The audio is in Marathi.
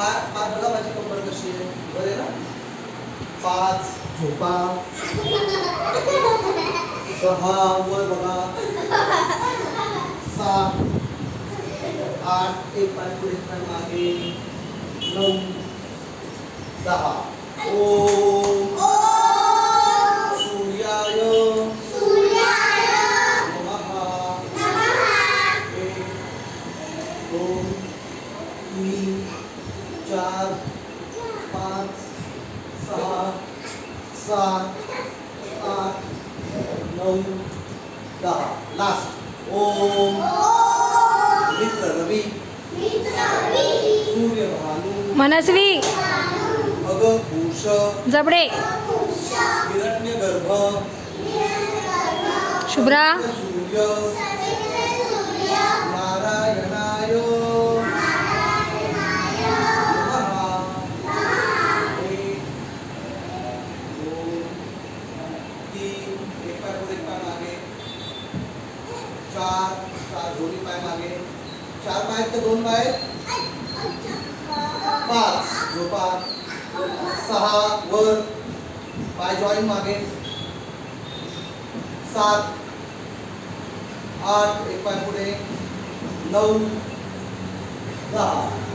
पाच बघा माझी कंबर कशी आहे बरे ना. 5 झोपा 6 वर बघा 7 8 एक पाय पुढे एक पाय मागे 9 10 ओम सूर्याय नमः 1 2 3 4 5 6 7 8 9 10 लास्ट ओम मित्र रवी सूर्य भानु मनस्वी अगभूष जबडे हिरण्यगर्भ शुभ्रा सूर्य नारायणाय नमः 1 2 3 एक पाय पुढे एक पाय मागे 4 दोन्ही पाय मागे 4 पाय तर 2 पाय 5 झोपा 6 वर पाय जॉईन मागे 7 8 एक पाय पुढे 9 10